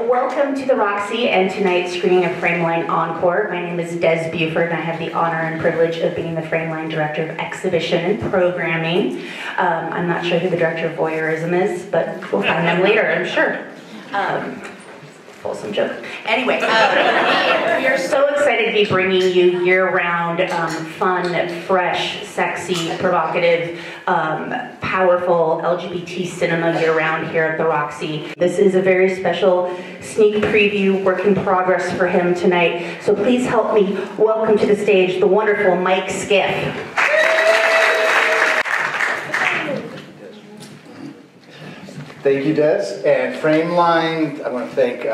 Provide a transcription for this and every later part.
Welcome to the Roxie and tonight's screening of Frameline Encore. My name is Des Buford and I have the honor and privilege of being the Frameline Director of Exhibition and Programming. I'm not sure who the Director of Voyeurism is, but we'll find them later, I'm sure. Folsom joke. Anyway, we are so excited to be bringing you year-round, fun, fresh, sexy, provocative, powerful LGBT cinema year-round here at the Roxie. This is a very special sneak preview, work in progress for him tonight. So please help me welcome to the stage the wonderful Mike Skiff. Thank you, Des. And Frameline, I want to thank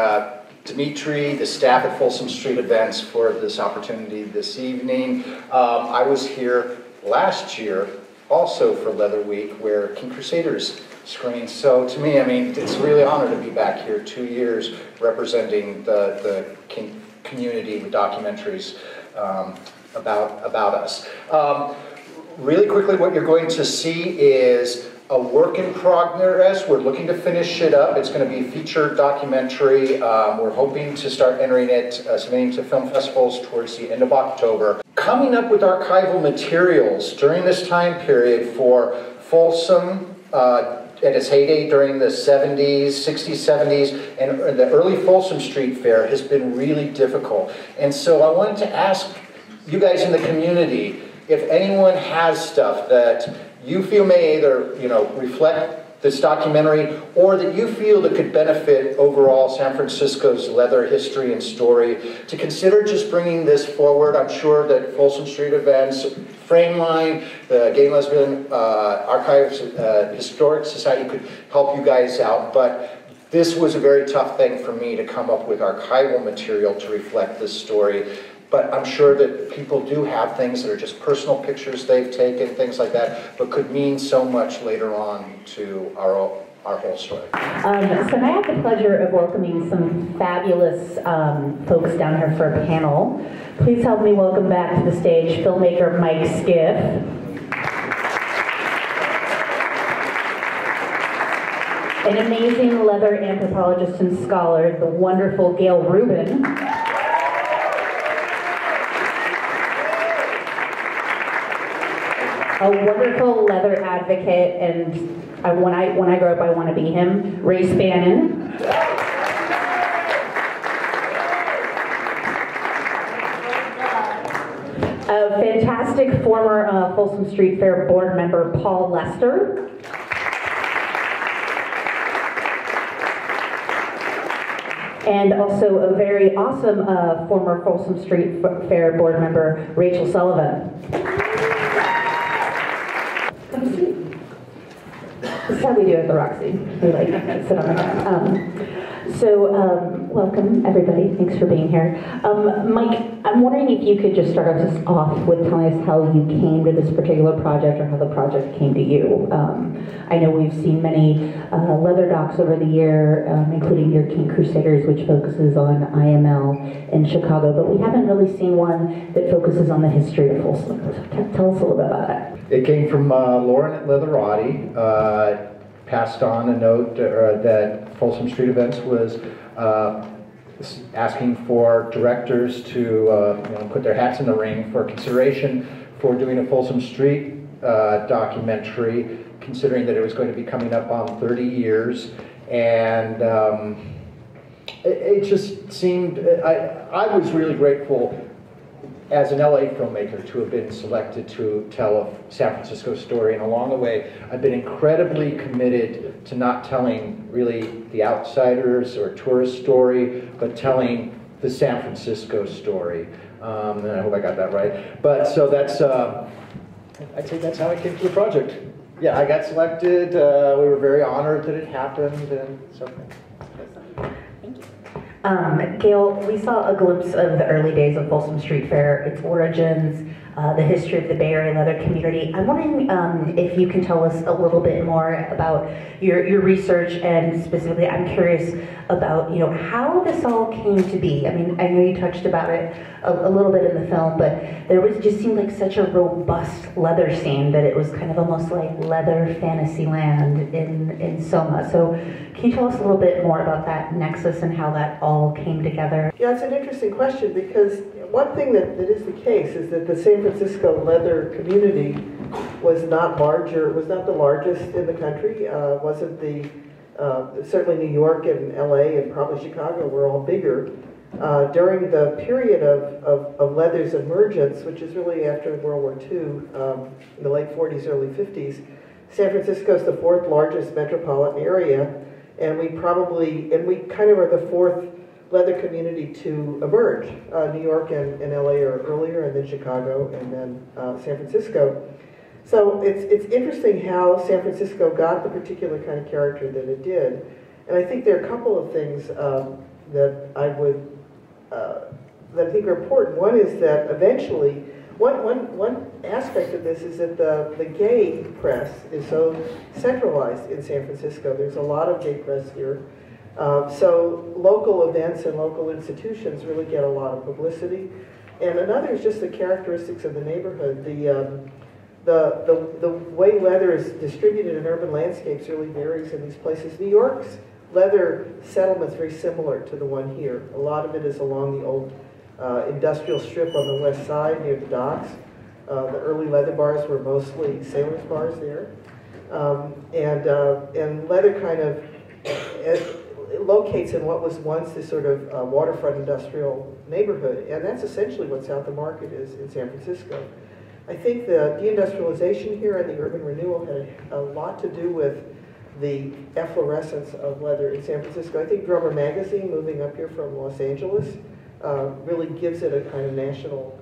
Dimitri, the staff at Folsom Street Events for this opportunity this evening. I was here last year also for Leather Week where King Crusaders screened. So to me, I mean, it's really an honor to be back here 2 years representing the King community with documentaries about us. Really quickly, what you're going to see is a work in progress. We're looking to finish it up. It's going to be a featured documentary. We're hoping to start entering it, submitting to film festivals towards the end of October. Coming up with archival materials during this time period for Folsom at its heyday during the 70s, 60s, 70s, and the early Folsom Street Fair has been really difficult. And so I wanted to ask you guys in the community if anyone has stuff that you feel may either, reflect this documentary or that you feel that could benefit overall San Francisco's leather history and story, to consider just bringing this forward. I'm sure that Folsom Street Events, Frameline, the Gay and Lesbian Archives Historic Society could help you guys out. But this was a very tough thing for me to come up with archival material to reflect this story. But I'm sure that people do have things that are just personal pictures they've taken, things like that, but could mean so much later on to our whole story. So I have the pleasure of welcoming some fabulous folks down here for a panel. Please help me welcome back to the stage filmmaker Mike Skiff. An amazing leather anthropologist and scholar, the wonderful Gayle Rubin. A wonderful leather advocate, and when I grow up, I want to be him, Bannon. A fantastic former Folsom Street Fair board member, Paul Lester. And also a very awesome former Folsom Street Fair board member, Rachele Sullivan. This is how we do it at the Roxie. We like sit on the ground. Welcome everybody. Thanks for being here. Mike, I'm wondering if you could just start us off with telling us how you came to this particular project or how the project came to you. I know we've seen many leather docs over the year, including your King Crusaders, which focuses on IML in Chicago, but we haven't really seen one that focuses on the history of Folsom. So tell us a little bit about it. It came from Lauren at Leatherati, passed on a note that Folsom Street Events was asking for directors to put their hats in the ring for consideration for doing a Folsom Street documentary, considering that it was going to be coming up on 30 years. And it just seemed, I was really grateful as an LA filmmaker to have been selected to tell a San Francisco story, and along the way I've been incredibly committed to not telling really the outsiders or tourist story, but telling the San Francisco story. And I hope I got that right. But so that's, I'd say that's how I came to the project. Yeah, I got selected, we were very honored that it happened, and so. Gayle, we saw a glimpse of the early days of Folsom Street Fair, its origins, the history of the Bay Area leather community. I'm wondering if you can tell us a little bit more about your research, and specifically, I'm curious about how this all came to be. I mean, I know you touched about it a little bit in the film, but there just seemed like such a robust leather scene that it was kind of almost like leather fantasy land in Soma. So can you tell us a little bit more about that nexus and how that all came together? Yeah, it's an interesting question, because one thing that is the case is that the San Francisco leather community was not larger, was not the largest in the country, wasn't the, certainly New York and LA and probably Chicago were all bigger. During the period of leather's emergence, which is really after World War II, in the late 40s, early 50s, San Francisco is the fourth largest metropolitan area, and we kind of are the fourth leather community to emerge. New York and LA are earlier, and then Chicago, and then San Francisco. So it's interesting how San Francisco got the particular kind of character that it did. And I think there are a couple of things that I think are important. One is that eventually, one aspect of this is that the gay press is so centralized in San Francisco. There's a lot of gay press here. So local events and local institutions really get a lot of publicity. And another is just the characteristics of the neighborhood. The way leather is distributed in urban landscapes really varies in these places. New York's leather settlement is very similar to the one here. A lot of it is along the old industrial strip on the west side near the docks. The early leather bars were mostly sailors' bars there. And leather kind of it locates in what was once this sort of waterfront industrial neighborhood. And that's essentially what South of Market is in San Francisco. I think the deindustrialization here and the urban renewal had a lot to do with the efflorescence of leather in San Francisco. I think Drummer Magazine, moving up here from Los Angeles, really gives it a kind of national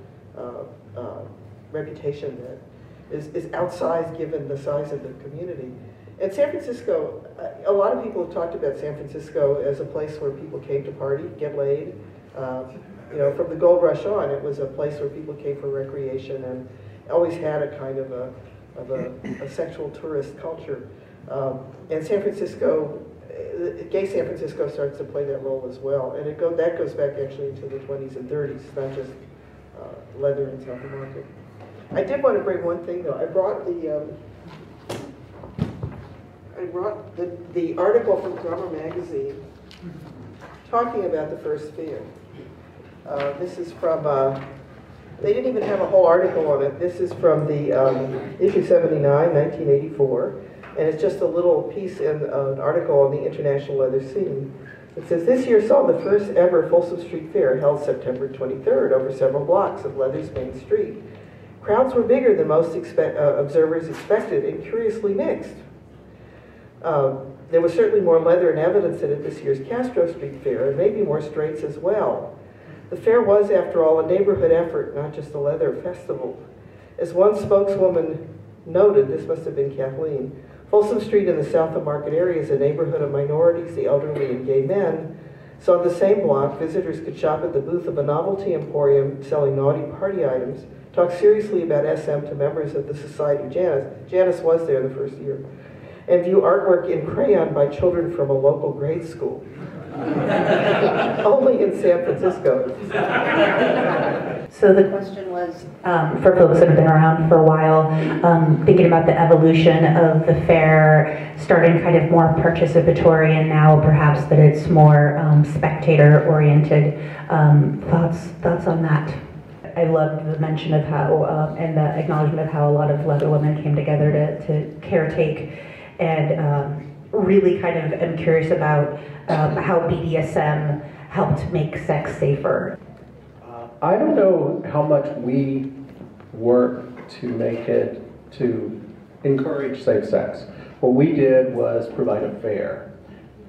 reputation that is outsized given the size of the community. And San Francisco, a lot of people have talked about San Francisco as a place where people came to party, get laid. From the gold rush on, it was a place where people came for recreation and always had a kind of a sexual tourist culture. And San Francisco, gay San Francisco starts to play that role as well. And that goes back actually into the 20s and 30s, not just leather in South of Market. I did want to bring one thing though. I brought the article from Drummer Magazine talking about the first fair. This is from, they didn't even have a whole article on it. This is from the issue 79, 1984. And it's just a little piece in an article on the international leather scene. It says, this year saw the first ever Folsom Street Fair held September 23rd over several blocks of Leather's main street. Crowds were bigger than most observers expected and curiously mixed. There was certainly more leather in evidence than at this year's Castro Street Fair, and maybe more straights as well. The fair was, after all, a neighborhood effort, not just a leather festival. As one spokeswoman noted, this must have been Kathleen, Folsom Street in the South of Market area is a neighborhood of minorities, the elderly, and gay men. So on the same block, visitors could shop at the booth of a novelty emporium selling naughty party items, talk seriously about SM to members of the Society of Janus. Janus was there the first year. And view artwork in crayon by children from a local grade school. Only in San Francisco. So the question was, for folks that have been around for a while, thinking about the evolution of the fair, starting kind of more participatory and now perhaps that it's more spectator-oriented. Thoughts on that? I loved the mention of how, and the acknowledgement of how a lot of leather women came together to caretake, and really kind of am curious about how BDSM helped make sex safer. I don't know how much we work to make it, to encourage safe sex. What we did was provide a fair,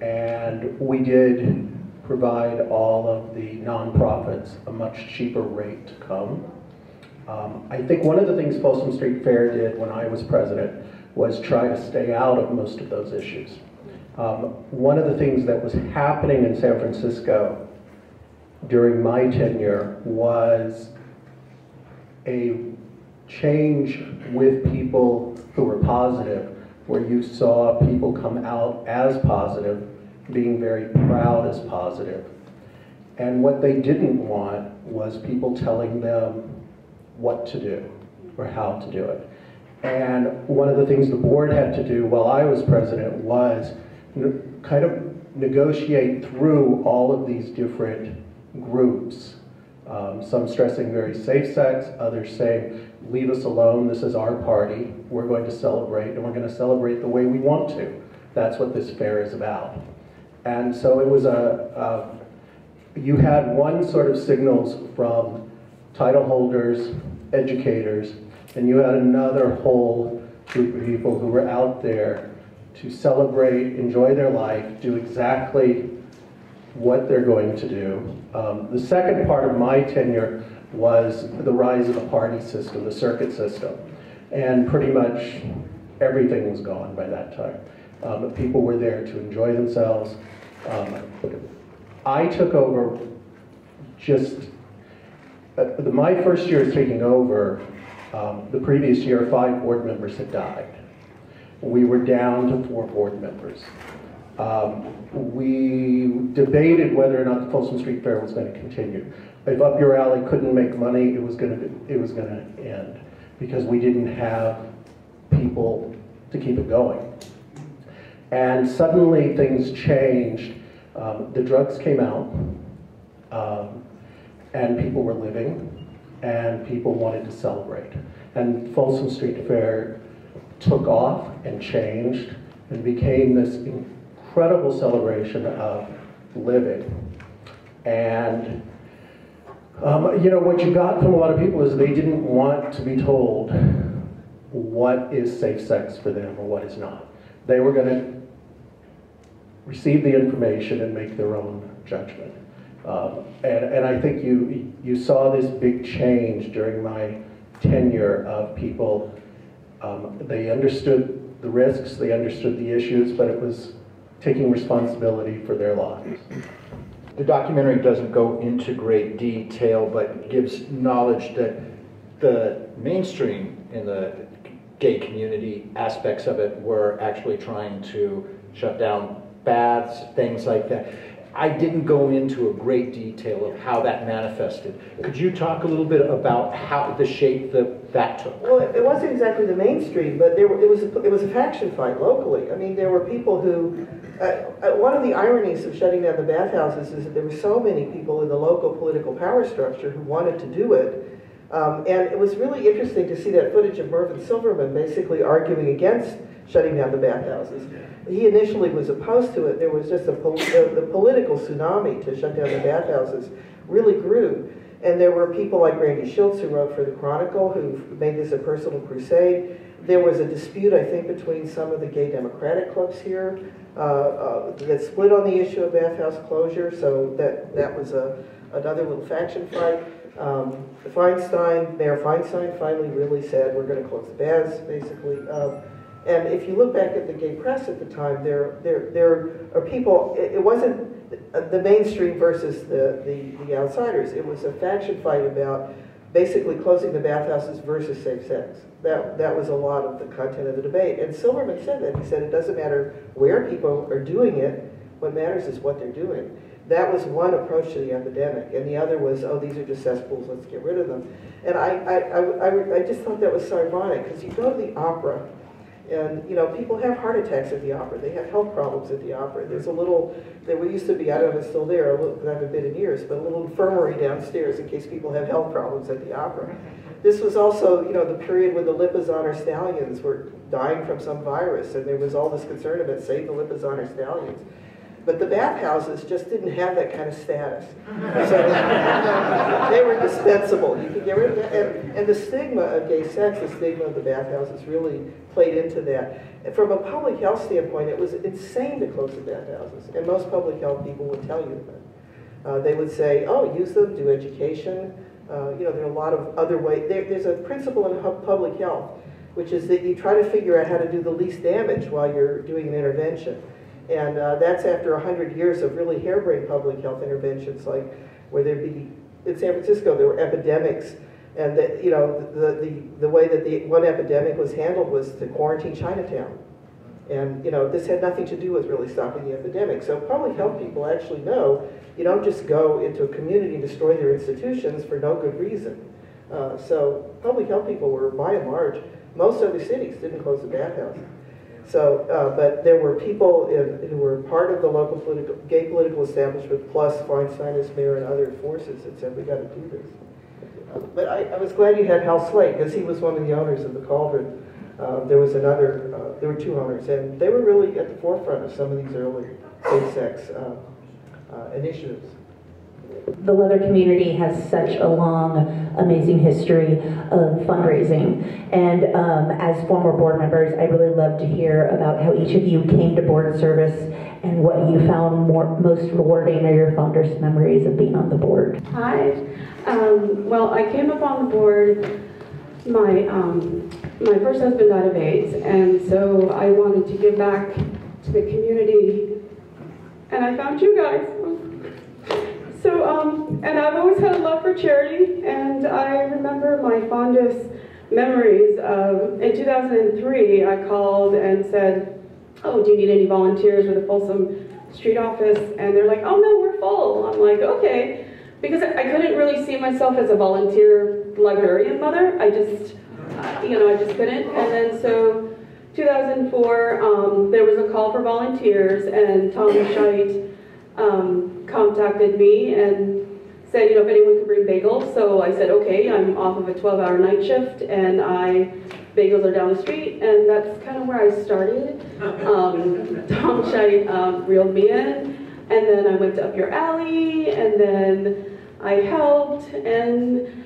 and we did provide all of the nonprofits a much cheaper rate to come. I think one of the things Folsom Street Fair did when I was president was try to stay out of most of those issues. One of the things that was happening in San Francisco during my tenure was a change with people who were positive, where you saw people come out as positive, being very proud as positive. And what they didn't want was people telling them what to do or how to do it. And one of the things the board had to do while I was president was kind of negotiate through all of these different groups. Some stressing very safe sex, others saying, leave us alone, this is our party, we're going to celebrate, and we're going to celebrate the way we want to. That's what this fair is about. And so it was you had one sort of signals from title holders, educators, and you had another whole group of people who were out there to celebrate, enjoy their life, do exactly what they're going to do. The second part of my tenure was the rise of the party system, the circuit system. And pretty much everything was gone by that time. But people were there to enjoy themselves. I took over just, my first year taking over, the previous year 5 board members had died. We were down to 4 board members. We debated whether or not the Folsom Street Fair was going to continue. If Up Your Alley couldn't make money, it was going to end because we didn't have people to keep it going. And suddenly things changed. The drugs came out, and people were living, and people wanted to celebrate. And Folsom Street Fair took off and changed and became this incredible celebration of living. And you know, what you got from a lot of people is they didn't want to be told what is safe sex for them or what is not. They were going to receive the information and make their own judgment. And I think you saw this big change during my tenure of people. They understood the risks, they understood the issues, but it was taking responsibility for their lives. The documentary doesn't go into great detail, but gives knowledge that the mainstream in the gay community aspects of it were actually trying to shut down baths, things like that. I didn't go into a great detail of how that manifested. Could you talk a little bit about how the shape that took? Well, it wasn't exactly the mainstream, but it was a faction fight locally. I mean, there were people who, one of the ironies of shutting down the bathhouses is that there were so many people in the local political power structure who wanted to do it. And it was really interesting to see that footage of Mervyn Silverman basically arguing against shutting down the bathhouses. He initially was opposed to it. There was just the political tsunami to shut down the bathhouses really grew. And there were people like Randy Schultz, who wrote for the Chronicle, who made this a personal crusade. There was a dispute, I think, between some of the gay Democratic clubs here that split on the issue of bathhouse closure, so that was another little faction fight. Mayor Feinstein finally really said, we're going to close the baths, basically. And if you look back at the gay press at the time, there are people, it wasn't the mainstream versus the outsiders. It was a faction fight about basically closing the bathhouses versus safe sex. That was a lot of the content of the debate. And Silverman said that. He said it doesn't matter where people are doing it, what matters is what they're doing. That was one approach to the epidemic, and the other was, oh, these are just cesspools, let's get rid of them. And I just thought that was so ironic, because you go to the opera, and you know, people have heart attacks at the opera. They have health problems at the opera. There's a little, there used to be, I don't know if it's still there, because I haven't been in years, but a little infirmary downstairs in case people have health problems at the opera. This was also, you know, the period when the Lipizzaner stallions were dying from some virus, and there was all this concern about save the Lipizzaner stallions. But the bathhouses just didn't have that kind of status. So they were dispensable. You could get rid of that. And the stigma of gay sex, the stigma of the bathhouses really played into that. And from a public health standpoint, it was insane to close the bathhouses. And most public health people would tell you that. They would say, oh, use them, do education. You know, there are a lot of other ways. There's a principle in public health, which is that you try to figure out how to do the least damage while you're doing an intervention. And that's after 100 years of really harebrained public health interventions, like where there'd be, in San Francisco, there were epidemics And that, you know, the way that the one epidemic was handled was to quarantine Chinatown. And, you know, this had nothing to do with really stopping the epidemic. So public health people actually know you don't just go into a community and destroy their institutions for no good reason. So public health people were, by and large, most other cities didn't close the bathhouse. So, but there were people who were part of the local gay political establishment, plus Feinstein's mayor and other forces that said, we got to do this. But I was glad you had Hal Slate, because he was one of the owners of the Cauldron. There was another, there were two owners, and they were really at the forefront of some of these early same-sex initiatives. The leather community has such a long, amazing history of fundraising. And as former board members, I'd really love to hear about how each of you came to board service and what you found most rewarding or your fondest memories of being on the board. Hi. Well, I came up on the board. My first husband died of AIDS, and so I wanted to give back to the community, and I found you guys. So, and I've always had a love for charity, and I remember my fondest memories of, in 2003, I called and said, oh, do you need any volunteers for the Folsom Street office? And they're like, oh no, we're full. I'm like, okay. Because I couldn't really see myself as a volunteer librarian mother. I just, you know, I just couldn't. And then so 2004, there was a call for volunteers, and Tom Scheit contacted me and said, you know, if anyone could bring bagels. So I said, okay, I'm off of a 12-hour night shift, and bagels are down the street, and that's kind of where I started. Tom Scheit reeled me in, and then I went to Up Your Alley, and then I helped, and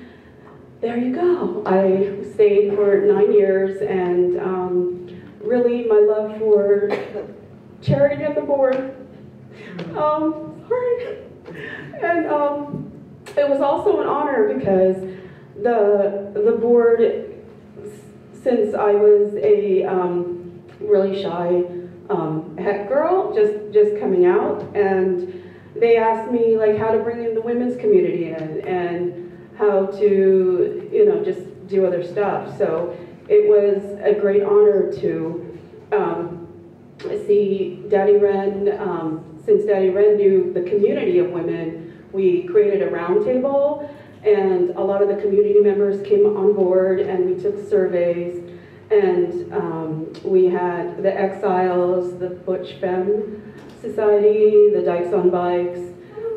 there you go. I stayed for 9 years, and really my love for charity and the board. Sorry. And it was also an honor because the board, since I was a really shy het girl, just coming out, and they asked me like how to bring in the women's community in and how to, you know, just do other stuff. So it was a great honor to see Daddy Wren. Since Daddy Wren knew the community of women, we created a roundtable, and a lot of the community members came on board, and we took surveys, and we had the Exiles, the Butch Femme Society, the Dykes on Bikes,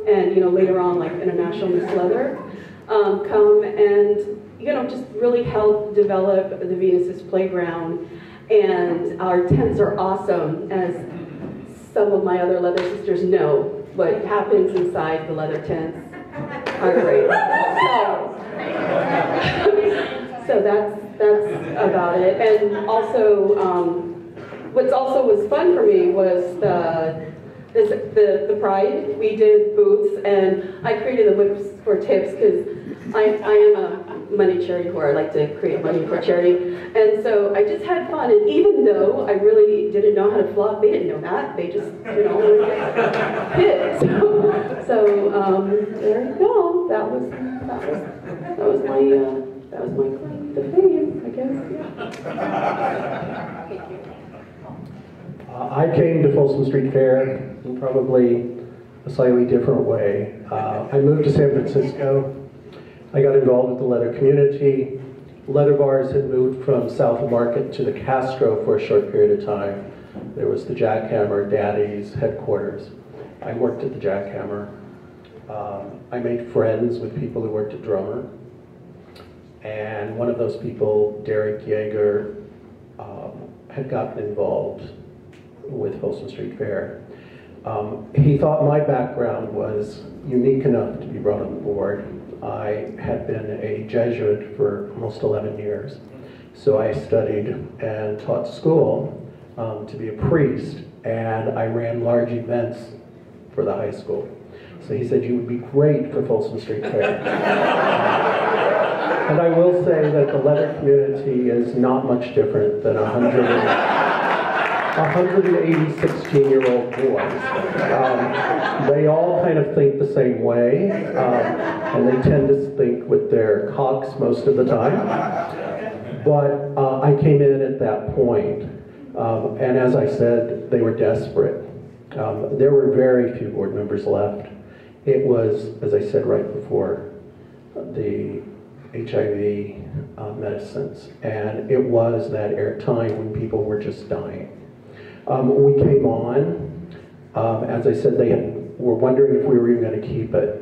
and, you know, later on, like International Miss Leather, come and, you know, just really help develop the Venus's Playground. And our tents are awesome, as some of my other leather sisters know what happens inside the leather tents are great. So that's about it. And also, what's also was fun for me was the Pride. We did booths, and I created the whips for tips because I am a money charity whore. I like to create money for charity. And so I just had fun. And even though I really didn't know how to flog, they didn't know that. They just, you know, hit. So there you go. That was my claim to fame, I guess. Yeah. Thank you. I came to Folsom Street Fair in probably a slightly different way. I moved to San Francisco. I got involved with the leather community. Leather bars had moved from South of Market to the Castro for a short period of time. There was the Jackhammer, Daddy's headquarters. I worked at the Jackhammer. I made friends with people who worked at Drummer. And one of those people, Derek Yeager, had gotten involved with Folsom Street Fair. He thought my background was unique enough to be brought on the board. I had been a Jesuit for almost 11 years. So I studied and taught school to be a priest, and I ran large events for the high school. So he said, you would be great for Folsom Street Fair. And I will say that the leather community is not much different than 100 180 16-year-old boys. They all kind of think the same way, and they tend to think with their cocks most of the time. But I came in at that point, and as I said, they were desperate. There were very few board members left. It was, as I said right before, the HIV medicines, and it was that time when people were just dying. We came on, as I said, they were wondering if we were even going to keep it.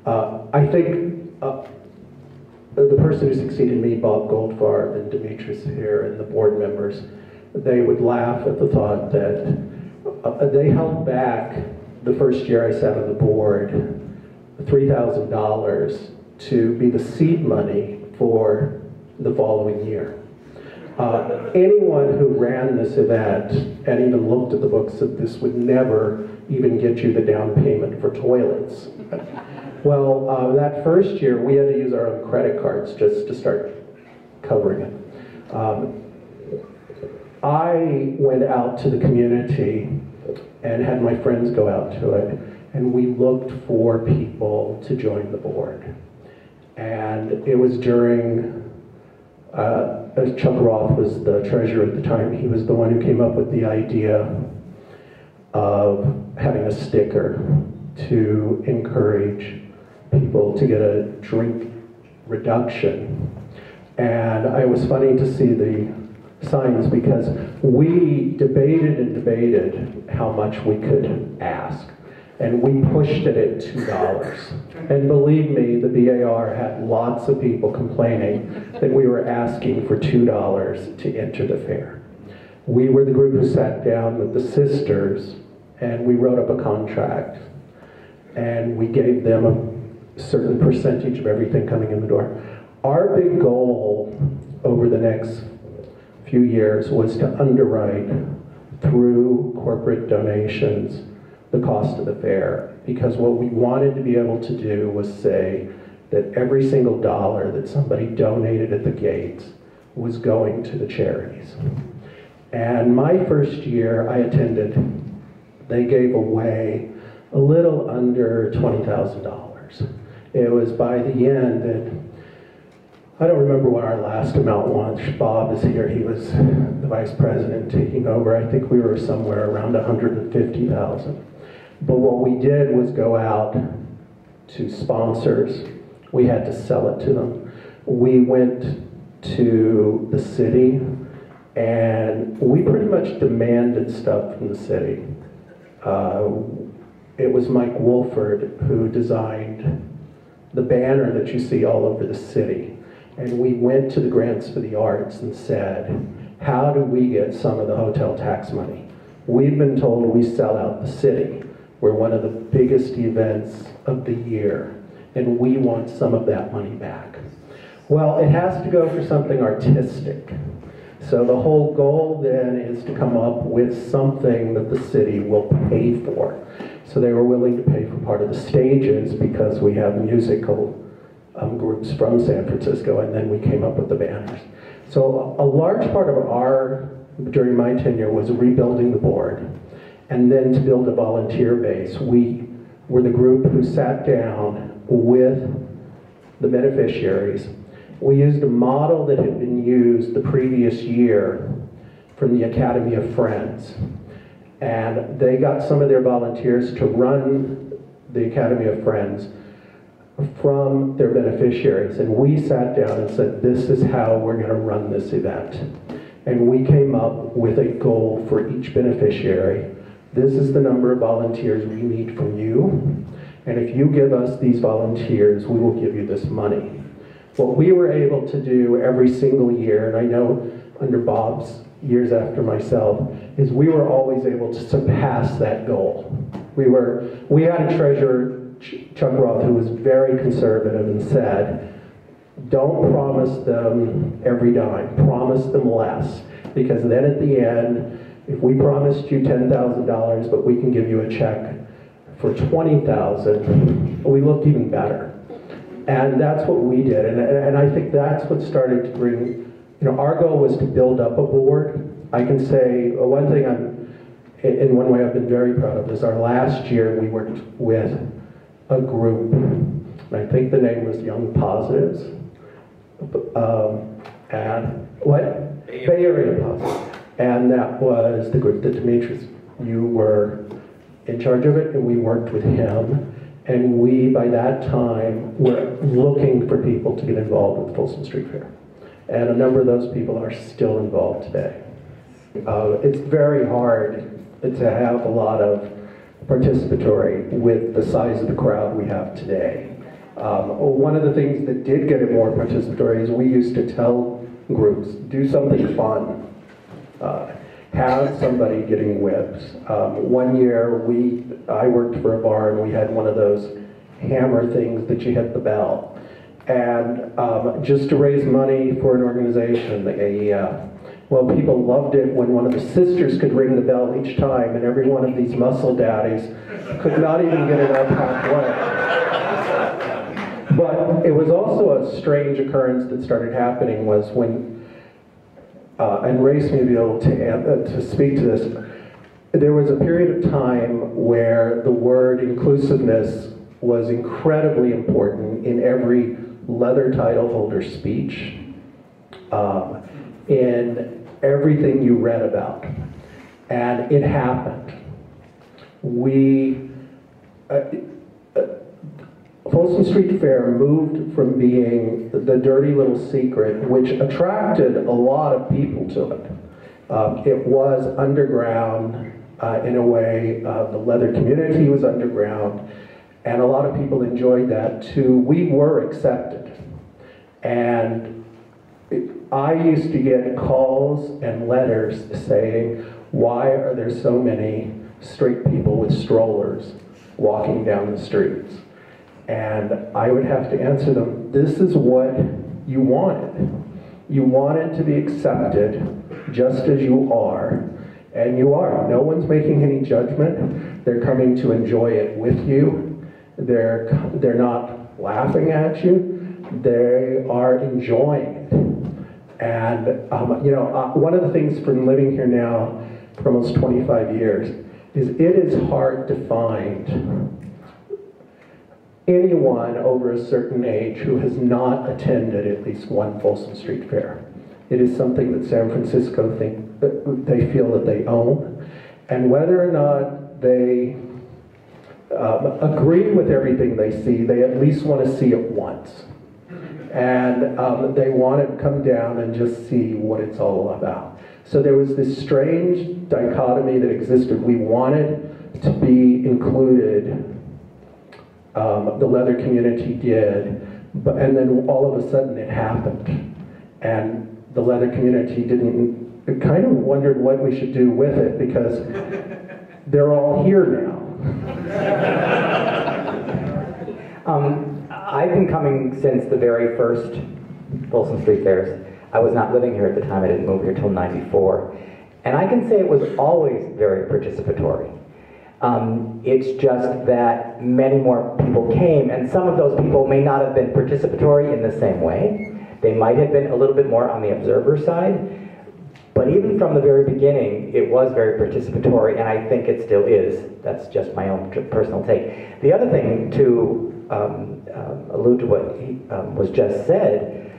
I think the person who succeeded me, Bob Goldfarb and Demetrius here and the board members, they would laugh at the thought that they held back the first year I sat on the board $3,000 to be the seed money for the following year. Anyone who ran this event and even looked at the books said this would never even get you the down payment for toilets. Well, that first year we had to use our own credit cards just to start covering it. I went out to the community and had my friends go out to it, and we looked for people to join the board. And it was during, Chuck Roth was the treasurer at the time. He was the one who came up with the idea of having a sticker to encourage people to get a drink reduction. And it was funny to see the signs because we debated and debated how much we could ask. And we pushed it at $2. And believe me, the BAR had lots of people complaining that we were asking for $2 to enter the fair. We were the group who sat down with the sisters and we wrote up a contract. And we gave them a certain percentage of everything coming in the door. Our big goal over the next few years was to underwrite through corporate donations the cost of the fair, because what we wanted to be able to do was say that every single dollar that somebody donated at the gates was going to the charities. And my first year I attended, they gave away a little under $20,000. It was by the end that, I don't remember what our last amount was. Bob is here, he was the vice president taking over. I think we were somewhere around 150,000. But what we did was go out to sponsors. We had to sell it to them. We went to the city and we pretty much demanded stuff from the city. It was Mike Wolford who designed the banner that you see all over the city. And we went to the Grants for the Arts and said, how do we get some of the hotel tax money? We've been told we sell out the city. We're one of the biggest events of the year, and we want some of that money back. Well, it has to go for something artistic. So the whole goal then is to come up with something that the city will pay for. So they were willing to pay for part of the stages because we have musical groups from San Francisco, and then we came up with the banners. So a large part of during my tenure was rebuilding the board. And then to build a volunteer base, we were the group who sat down with the beneficiaries. We used a model that had been used the previous year from the Academy of Friends. And they got some of their volunteers to run the Academy of Friends from their beneficiaries. And we sat down and said, this is how we're going to run this event. And we came up with a goal for each beneficiary. This is the number of volunteers we need from you. And if you give us these volunteers, we will give you this money. What we were able to do every single year, and I know under Bob's years after myself, is we were always able to surpass that goal. We had a treasurer, Chuck Roth, who was very conservative and said, don't promise them every dime, promise them less. Because then at the end, if we promised you $10,000, but we can give you a check for $20,000, we looked even better. And that's what we did. And I think that's what started to bring, our goal was to build up a board I can say one thing in one way I've been very proud of is our last year we worked with a group, and I think the name was Young Positives, and what? Bay Area Positives. And that was the group that Demetrius, you were in charge of it, and we worked with him. And we, by that time, were looking for people to get involved with Folsom Street Fair. And a number of those people are still involved today. It's very hard to have a lot of participatory with the size of the crowd we have today. One of the things that did get it more participatory is we used to tell groups, do something fun. Have somebody getting whips. One year I worked for a bar and we had one of those hammer things that you hit the bell. And just to raise money for an organization, well, people loved it when one of the sisters could ring the bell each time, and every one of these muscle daddies could not even get it up halfway. But it was also a strange occurrence that started happening was when, and Race may be able to speak to this, there was a period of time where the word inclusiveness was incredibly important in every leather title holder speech, in everything you read about. And it happened. Folsom Street Fair moved from being the dirty little secret, which attracted a lot of people to it. It was underground in a way. The leather community was underground, and a lot of people enjoyed that too. We were accepted. And I used to get calls and letters saying, why are there so many straight people with strollers walking down the streets? And I would have to answer them, this is what you wanted. You wanted to be accepted just as you are, and you are. No one's making any judgment. They're coming to enjoy it with you. They're not laughing at you. They are enjoying it. And one of the things from living here now for almost 25 years is it is hard to find anyone over a certain age who has not attended at least one Folsom Street Fair. It is something that San Francisco they feel that they own, and whether or not they agree with everything they see, they at least want to see it once. And they want to come down and just see what it's all about. So there was this strange dichotomy that existed. We wanted to be included. The leather community did, and then all of a sudden it happened. And the leather community kind of wondered what we should do with it because they're all here now. I've been coming since the very first Folsom Street Fairs. I was not living here at the time. I didn't move here till '94. And I can say it was always very participatory. It's just that many more people came, and some of those people may not have been participatory in the same way. They might have been a little bit more on the observer side, but even from the very beginning, it was very participatory, and I think it still is. That's just my own personal take. The other thing, to allude to what was just said,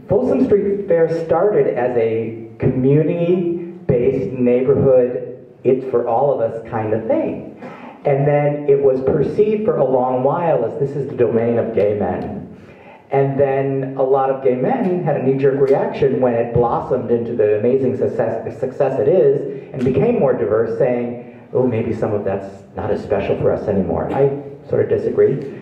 Folsom Street Fair started as a community-based neighborhood, it's for all of us kind of thing. And then it was perceived for a long while as this is the domain of gay men. And then a lot of gay men had a knee-jerk reaction when it blossomed into the amazing success it is and became more diverse, saying, oh, maybe some of that's not as special for us anymore. I sort of disagree.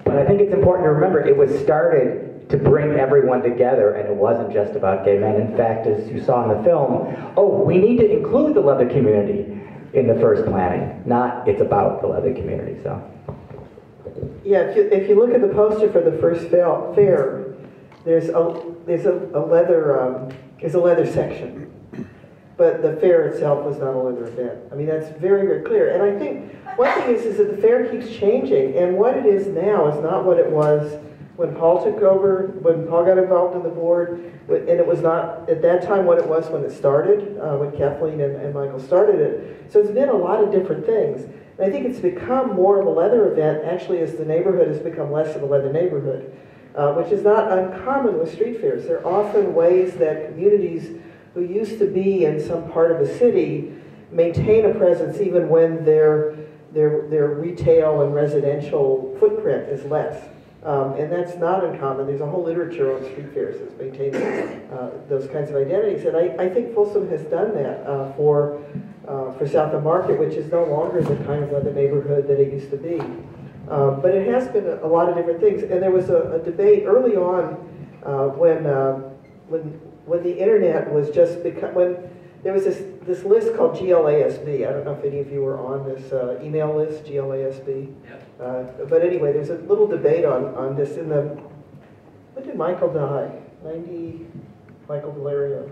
But I think it's important to remember it was started to bring everyone together, and it wasn't just about gay men. In fact, as you saw in the film, oh, we need to include the leather community in the first planning, not it's about the leather community, so. Yeah, if you look at the poster for the first fair, there's a leather section, but the fair itself was not a leather event. I mean, that's very, very clear. And I think one thing is that the fair keeps changing, and what it is now is not what it was when Paul took over, when Paul got involved in the board, and it was not at that time what it was when it started, when Kathleen and Michael started it. So it's been a lot of different things. And I think it's become more of a leather event, actually, as the neighborhood has become less of a leather neighborhood, which is not uncommon with street fairs. They're often ways that communities who used to be in some part of a city maintain a presence even when their retail and residential footprint is less. And that's not uncommon. There's a whole literature on street fairs that's maintaining those kinds of identities. And I think Folsom has done that for South of Market, which is no longer the kind of leather neighborhood that it used to be. But it has been a lot of different things. And there was a debate early on when the internet was just when there was this list called GLASB. I don't know if any of you were on this email list, GLASB. But anyway, there's a little debate on this in the, when did Michael die? 90, Michael Valerio.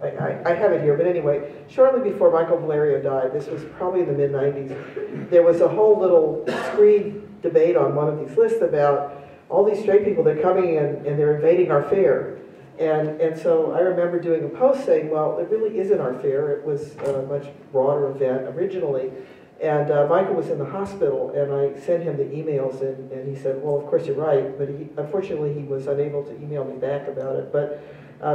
I have it here, but anyway, shortly before Michael Valerio died, this was probably in the mid-90s, there was a whole little screen debate on one of these lists about all these straight people, they're coming in and they're invading our fair. And so I remember doing a post saying, well, it really isn't our fair. It was a much broader event originally. And Michael was in the hospital, and I sent him the emails, and he said, well, of course you're right, but unfortunately he was unable to email me back about it. But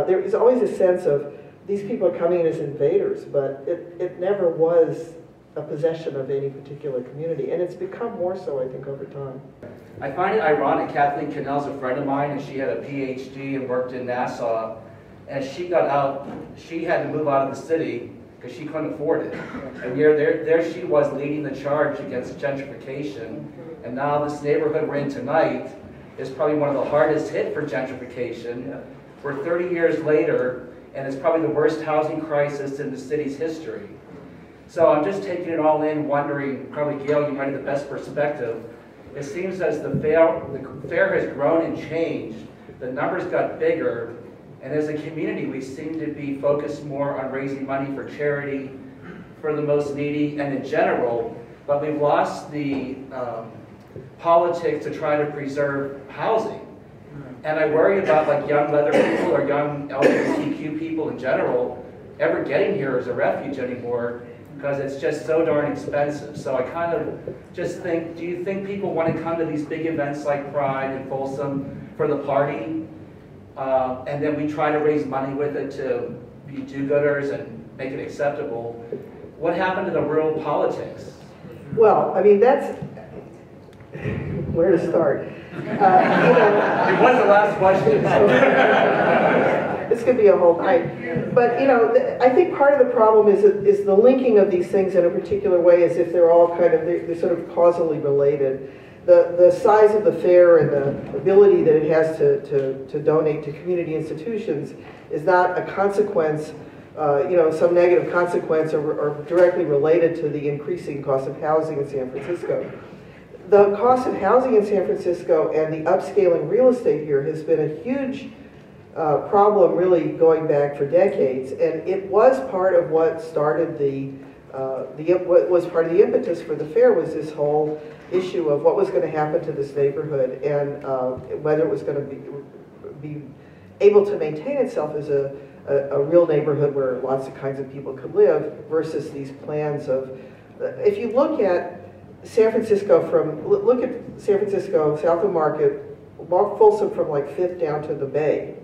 there is always a sense of these people are coming in as invaders, but it never was a possession of any particular community, and it's become more so, I think, over time. I find it ironic. Kathleen Cannell's a friend of mine, and she had a PhD and worked in Nassau. And she got out, she had to move out of the city because she couldn't afford it. And there she was leading the charge against gentrification. And now this neighborhood we're in tonight is probably one of the hardest hit for gentrification. We're 30 years later, and it's probably the worst housing crisis in the city's history. So I'm just taking it all in, wondering, probably Gayle, you might have the best perspective. It seems as the fair has grown and changed, the numbers got bigger, and as a community we seem to be focused more on raising money for charity, for the most needy, and in general, but we've lost the politics to try to preserve housing. And I worry about like young leather people or young LGBTQ people in general ever getting here as a refuge anymore, because it's just so darn expensive. So I kind of just think, do you think people want to come to these big events like Pride and Folsom for the party, and then we try to raise money with it to be do-gooders and make it acceptable? What happened to the rural politics? Well, I mean, that's where to start. It was the last question. This could be a whole night. But, I think part of the problem is the linking of these things in a particular way as if they're all kind of, they're sort of causally related. The size of the fair and the ability that it has to donate to community institutions is not a consequence, some negative consequence or directly related to the increasing cost of housing in San Francisco. The cost of housing in San Francisco and the upscaling real estate here has been a huge problem really going back for decades, and it was part of what started what was part of the impetus for the fair was this whole issue of what was going to happen to this neighborhood and whether it was going to be able to maintain itself as a real neighborhood where lots of kinds of people could live versus these plans of, if you look at San Francisco look at San Francisco, South of Market, Folsom from like 5th down to the Bay.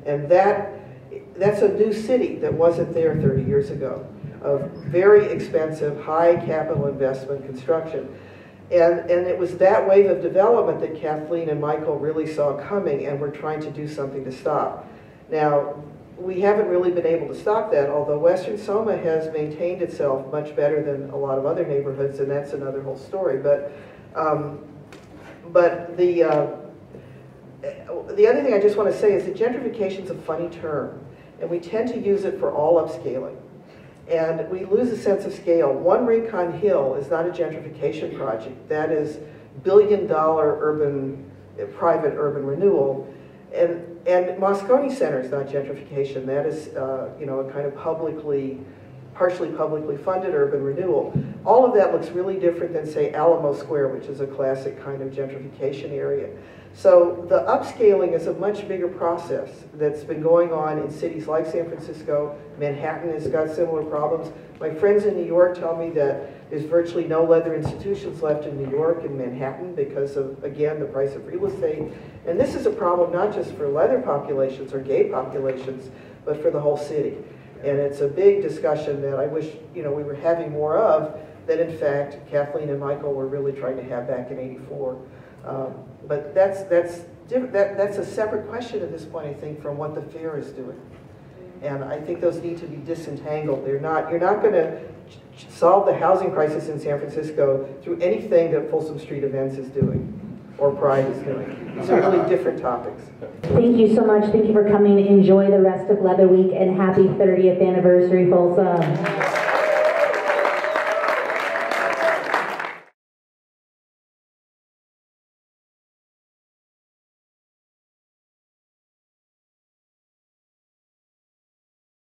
And that's a new city that wasn't there 30 years ago, of very expensive, high capital investment construction. And it was that wave of development that Kathleen and Michael really saw coming and were trying to do something to stop. Now, we haven't really been able to stop that, although Western Soma has maintained itself much better than a lot of other neighborhoods, and that's another whole story. But the other thing I just want to say is that gentrification is a funny term, and we tend to use it for all upscaling. And we lose a sense of scale. One Rincon Hill is not a gentrification project. That is billion-dollar private urban renewal. And Moscone Center is not gentrification. That is, a kind of publicly partially publicly funded urban renewal. All of that looks really different than, say, Alamo Square, which is a classic kind of gentrification area. So the upscaling is a much bigger process that's been going on in cities like San Francisco. Manhattan has got similar problems. My friends in New York tell me that there's virtually no leather institutions left in New York and Manhattan because of, again, the price of real estate. And this is a problem not just for leather populations or gay populations, but for the whole city. And it's a big discussion that I wish, you know, we were having more of, that in fact Kathleen and Michael were really trying to have back in '84. But that's a separate question at this point, I think, from what the fair is doing. And I think those need to be disentangled. You're not going to solve the housing crisis in San Francisco through anything that Folsom Street Events is doing or Pride is doing. These are really different topics. Thank you so much. Thank you for coming. Enjoy the rest of Leather Week and happy 30th anniversary, Folsom.